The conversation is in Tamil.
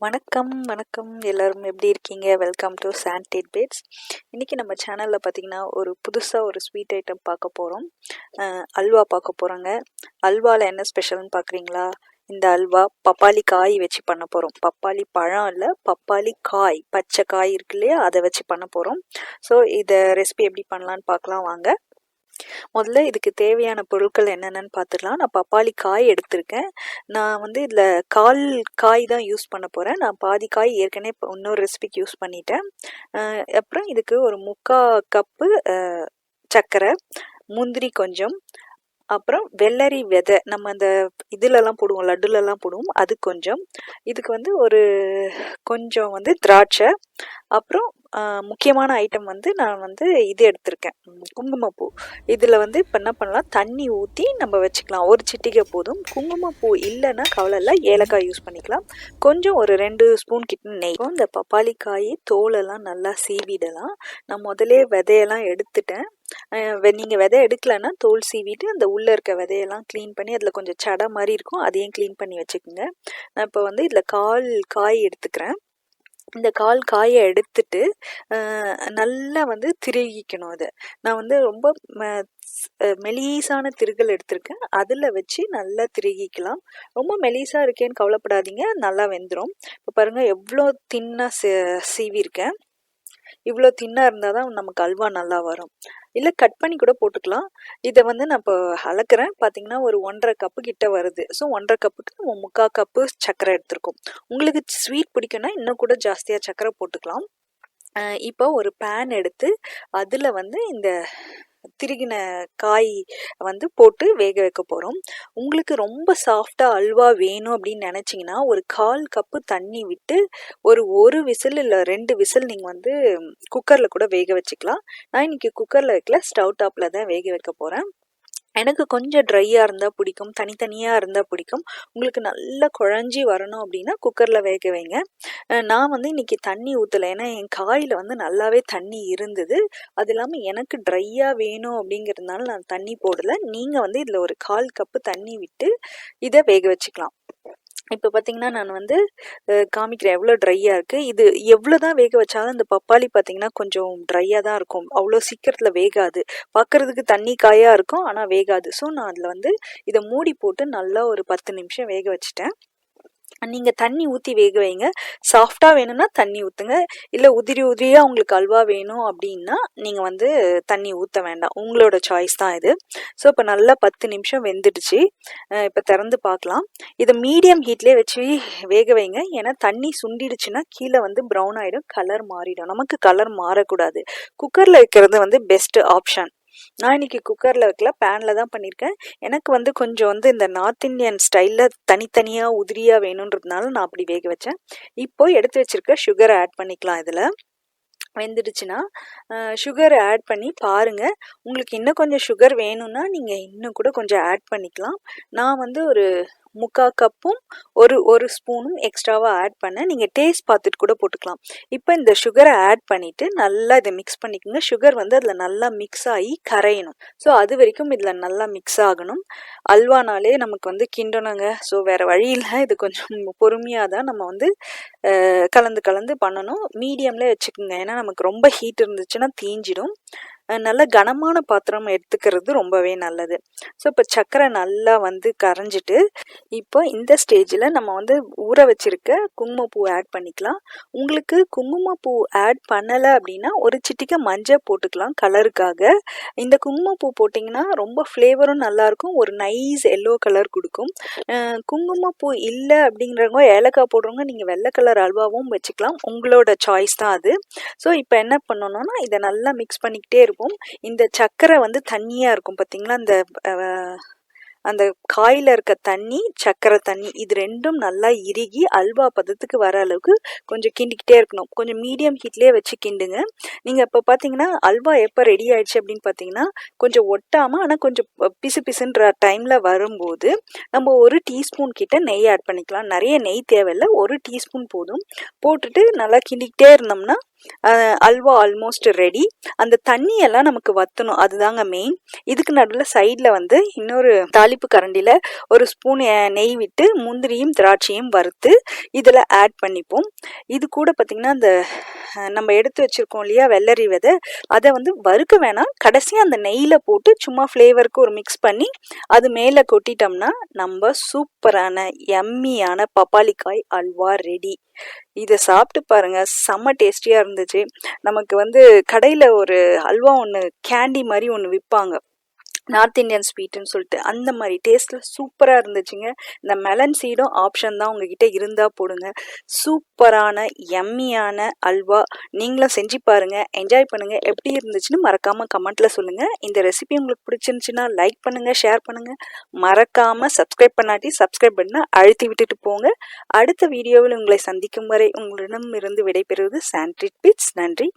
வணக்கம் வணக்கம் எல்லாரும் எப்படி இருக்கீங்க? Welcome to sand tidbits. இன்றைக்கி நம்ம சேனலில் பார்த்திங்கன்னா புதுசாக ஒரு ஸ்வீட் ஐட்டம் பார்க்க போகிறோம். அல்வா பார்க்க போகிறோங்க. அல்வாவில் என்ன ஸ்பெஷல்னு பார்க்குறீங்களா? இந்த அல்வா பப்பாளி காய் வச்சு பண்ண போகிறோம். பப்பாளி பழம் இல்லை, பப்பாளி காய், பச்சை காய் இருக்கு இல்லையா, அதை வச்சு பண்ண போகிறோம். ஸோ இதை ரெசிபி எப்படி பண்ணலான்னு பார்க்கலாம் வாங்க. முதல்ல இதுக்கு தேவையான பொருட்கள் என்னென்னு பார்த்துடலாம். நான் பப்பாளி காய் எடுத்திருக்கேன். நான் இதில் கால் காய் தான் யூஸ் பண்ண போகிறேன். நான் பாதி காய் ஏற்கனவே இன்னொரு ரெசிபிக்கு யூஸ் பண்ணிட்டேன். அப்புறம் இதுக்கு ஒரு 3/4 கப்பு சர்க்கரை, முந்திரி கொஞ்சம், அப்புறம் வெள்ளரி விதை, நம்ம அந்த இதிலெல்லாம் போடுவோம், லட்டுலெல்லாம் போடுவோம், அது கொஞ்சம். இதுக்கு ஒரு கொஞ்சம் திராட்சை, அப்புறம் முக்கியமான ஐட்டம் நான் இது எடுத்திருக்கேன், குங்குமப்பூ. இதில் இப்போ என்ன பண்ணலாம், தண்ணி ஊற்றி நம்ம வச்சுக்கலாம். ஒரு சிட்டிகை போதும். குங்குமப்பூ இல்லைன்னா கவலை இல்லை, ஏலக்காய் யூஸ் பண்ணிக்கலாம். கொஞ்சம் ஒரு 2 ஸ்பூன் கிட்ட நெய். இந்த பப்பாளி காய் தோலெல்லாம் நல்லா சீவிடலாம். நான் முதலே விதையெல்லாம் எடுத்துட்டேன். நீங்கள் விதை எடுக்கலைன்னா தோல் சீவிட்டு அந்த உள்ளே இருக்க விதையெல்லாம் க்ளீன் பண்ணி, அதில் கொஞ்சம் சடை மாதிரி இருக்கும், அதையும் க்ளீன் பண்ணி வச்சுக்கோங்க. நான் இப்போ இதில் 1/4 காய் எடுத்துக்கிறேன். இந்த 1/4 காயை எடுத்துட்டு நல்லா திருகிக்கணும். அதை நான் ரொம்ப மெலிசான திருகல் எடுத்திருக்கேன். அதில் வச்சு நல்லா திருகிக்கலாம். ரொம்ப மெலிசாக இருக்கேன்னு கவலைப்படாதீங்க, நல்லா வெந்துடும். இப்போ பாருங்கள் எவ்வளோ தின்னாக சீவிருக்கேன். இவ்வளோ தின்னாக இருந்தால் தான் நமக்கு அல்வா நல்லா வரும். இல்லை கட் பண்ணி கூட போட்டுக்கலாம். இதை நான் இப்போ அளக்குறேன். பார்த்தீங்கன்னா ஒரு 1/2 கப்பு கிட்ட வருது. ஸோ 1/2 கப்புக்கு நம்ம 3/4 கப்பு சர்க்கரை எடுத்துருக்கோம். உங்களுக்கு ஸ்வீட் பிடிக்குன்னா இன்னும் கூட ஜாஸ்தியாக சர்க்கரை போட்டுக்கலாம். இப்போ ஒரு பேன் எடுத்து அதில் இந்த திருகின காய் போட்டு வேக வைக்க போகிறோம். உங்களுக்கு ரொம்ப சாஃப்டாக அல்வா வேணும் அப்படின்னு நினச்சிங்கன்னா ஒரு 1/4 கப்பு தண்ணி விட்டு ஒரு விசில் இல்லை 2 விசில் நீங்கள் குக்கரில் கூட வேக வச்சுக்கலாம். நான் இன்றைக்கி குக்கரில் வைக்கல, ஸ்டவ் டாப்பில் தான் வேக வைக்க போகிறேன். எனக்கு கொஞ்சம் ட்ரையாக இருந்தால் பிடிக்கும், தனித்தனியாக இருந்தால் பிடிக்கும். உங்களுக்கு நல்லா குழஞ்சி வரணும் அப்படின்னா குக்கரில் வேக வைங்க. நான் இன்றைக்கி தண்ணி ஊற்றலை, ஏன்னா என் காயில் நல்லாவே தண்ணி இருந்தது. அது இல்லாமல் எனக்கு ட்ரையாக வேணும் அப்படிங்கிறதுனால நான் தண்ணி போடலை. நீங்கள் இதில் ஒரு 1/4 கப்பு தண்ணி விட்டு இதை வேக வச்சுக்கலாம். இப்போ பார்த்தீங்கன்னா நான் காமிக்கிறேன் எவ்வளோ ட்ரையாக இருக்குது. இது எவ்வளோ தான் வேக வச்சாலும் இந்த பப்பாளி பார்த்தீங்கன்னா கொஞ்சம் ட்ரையாக தான் இருக்கும், அவ்வளோ சீக்கிரத்தில் வேகாது. பார்க்குறதுக்கு தண்ணி காயாக இருக்கும், ஆனால் வேகாது. ஸோ நான் அதில் இதை மூடி போட்டு நல்லா ஒரு 10 நிமிஷம் வேக வச்சுட்டேன். நீங்கள் தண்ணி ஊற்றி வேக வைங்க. சாஃப்டாக வேணும்னா தண்ணி ஊற்றுங்க, இல்லை உதிரியாக உங்களுக்கு அல்வா வேணும் அப்படின்னா நீங்கள் தண்ணி ஊற்ற வேண்டாம், உங்களோட சாய்ஸ் தான் இது. ஸோ இப்போ நல்லா 10 நிமிஷம் வெந்துடுச்சு. இப்போ திறந்து பார்க்கலாம். இதை மீடியம் ஹீட்லேயே வச்சு வேக வைங்க. ஏன்னா தண்ணி சுண்டிடுச்சுன்னா கீழே ப்ரௌன் ஆகிடும், கலர் மாறிடும். நமக்கு கலர் மாறக்கூடாது. குக்கரில் வைக்கிறது பெஸ்ட் ஆப்ஷன். நான் இன்னைக்கு குக்கரில் வைக்கல, பேனில் தான் பண்ணியிருக்கேன். எனக்கு கொஞ்சம் இந்த நார்த் இந்தியன் ஸ்டைலில் தனித்தனியாக உதிரியாக வேணுன்றதுனால நான் அப்படி வேக வச்சேன். இப்போ எடுத்து வச்சிருக்க சுகரை ஆட் பண்ணிக்கலாம். இதில் வெந்துடுச்சுன்னா சுகரை ஆட் பண்ணி பாருங்கள். உங்களுக்கு இன்னும் கொஞ்சம் சுகர் வேணும்னா நீங்கள் இன்னும் கூட கொஞ்சம் ஆட் பண்ணிக்கலாம். நான் ஒரு 3/4 கப்பும் ஒரு ஸ்பூனும் எக்ஸ்ட்ராவாக ஆட் பண்ணேன். நீங்கள் டேஸ்ட் பார்த்துட்டு கூட போட்டுக்கலாம். இப்போ இந்த சுகரை ஆட் பண்ணிவிட்டு நல்லா இதை மிக்ஸ் பண்ணிக்கோங்க. சுகர் அதில் நல்லா மிக்ஸ் ஆகி கரையணும். ஸோ அது வரைக்கும் இதில் நல்லா மிக்ஸ் ஆகணும். அல்வானாலே நமக்கு கிண்டணுங்க. ஸோ வேறு வழி இல்லை, இது கொஞ்சம் பொறுமையாக தான் நம்ம கலந்து பண்ணணும். மீடியம்லேயே வச்சுக்கோங்க, ஏன்னா நமக்கு ரொம்ப ஹீட் இருந்துச்சுன்னா தீஞ்சிடும். நல்ல கனமான பாத்திரம் எடுத்துக்கிறது ரொம்பவே நல்லது. ஸோ இப்போ சர்க்கரை நல்லா கரைஞ்சிட்டு இப்போ இந்த ஸ்டேஜில் நம்ம ஊற வச்சிருக்க குங்குமப்பூ ஆட் பண்ணிக்கலாம். உங்களுக்கு குங்குமப்பூ ஆட் பண்ணலை அப்படின்னா ஒரு சிட்டிகை மஞ்சள் போட்டுக்கலாம் கலருக்காக. இந்த குங்குமப்பூ போட்டிங்கன்னா ரொம்ப ஃப்ளேவரும் நல்லாயிருக்கும், ஒரு நைஸ் எல்லோ கலர் கொடுக்கும். குங்குமப்பூ இல்லை அப்படிங்கிறவங்க ஏலக்காய் போடுறவங்க நீங்கள் வெள்ளை கலர் அல்வாவும் வச்சுக்கலாம், உங்களோட சாய்ஸ் தான் அது. ஸோ இப்போ என்ன பண்ணணும்னா இதை நல்லா மிக்ஸ் பண்ணிக்கிட்டே இருப்போம். இந்த சர்க்கரை தண்ணியாக இருக்கும் பார்த்தீங்களா, அந்த காயில் இருக்க தண்ணி, சர்க்கரை தண்ணி, இது ரெண்டும் நல்லா இறுகி அல்வா பதத்துக்கு வர அளவுக்கு கொஞ்சம் கிண்டிக்கிட்டே இருக்கணும். கொஞ்சம் மீடியம் ஹீட்லேயே வச்சு கிண்டுங்க. நீங்கள் இப்போ பார்த்தீங்கன்னா அல்வா எப்போ ரெடி ஆயிடுச்சு அப்படின்னு பார்த்தீங்கன்னா கொஞ்சம் ஒட்டாமல் ஆனால் கொஞ்சம் பிசுன்ற டைமில் வரும்போது நம்ம 1 டீஸ்பூன் கிட்ட நெய் ஆட் பண்ணிக்கலாம். நிறைய நெய் தேவையில்லை, 1 டீஸ்பூன் போதும். போட்டுட்டு நல்லா கிண்டிக்கிட்டே இருந்தோம்னா அல்வா ஆல்மோஸ்ட் ரெடி. அந்த தண்ணியெல்லாம் நமக்கு வற்றணும், அதுதாங்க மெயின். இதுக்கு நடுவில் சைடில் வந்து இன்னொரு தாளிப்பு கரண்டியில் ஒரு ஸ்பூன் நெய் விட்டு முந்திரியும் திராட்சையும் வறுத்து இதில் ஆட் பண்ணிப்போம். இது கூட பார்த்திங்கன்னா அந்த நம்ம எடுத்து வச்சுருக்கோம் இல்லையா வெள்ளரி விதை, அதை வந்து வறுக்க வேணாம், கடைசியாக அந்த நெய்யில் போட்டு சும்மா ஃப்ளேவருக்கு ஒரு மிக்ஸ் பண்ணி அது மேலே கொட்டிட்டோம்னா நம்ம சூப்பரான எம்மியான பப்பாளிக்காய் அல்வா ரெடி. இதை சாப்பிட்டு பாருங்க, செம்ம டேஸ்டியாக இருந்துச்சு. நமக்கு வந்து கடையில் ஒரு அல்வா ஒன்று கேண்டி மாதிரி ஒன்று விற்பாங்க, நார்த் இந்தியன் ஸ்வீட்டுன்னு சொல்லிட்டு, அந்த மாதிரி டேஸ்ட்டில் சூப்பராக இருந்துச்சுங்க. இந்த மெலன் சீடும் ஆப்ஷன் தான், உங்ககிட்ட இருந்தால் போடுங்க. சூப்பரான எம்மியான அல்வா நீங்களும் செஞ்சு பாருங்கள், என்ஜாய் பண்ணுங்கள். எப்படி இருந்துச்சுன்னு மறக்காமல் கமெண்ட்டில் சொல்லுங்கள். இந்த ரெசிபி உங்களுக்கு பிடிச்சிருந்துச்சுன்னா லைக் பண்ணுங்கள், ஷேர் பண்ணுங்கள். மறக்காமல் சப்ஸ்கிரைப் பண்ணாட்டி சப்ஸ்கிரைப் பண்ண அழுத்தி விட்டுட்டு போங்க. அடுத்த வீடியோவில் உங்களை சந்திக்கும் வரை உங்களிடம் இருந்து விடைபெறுவது சாண்ட்ரிட் பிட்ஸ். நன்றி.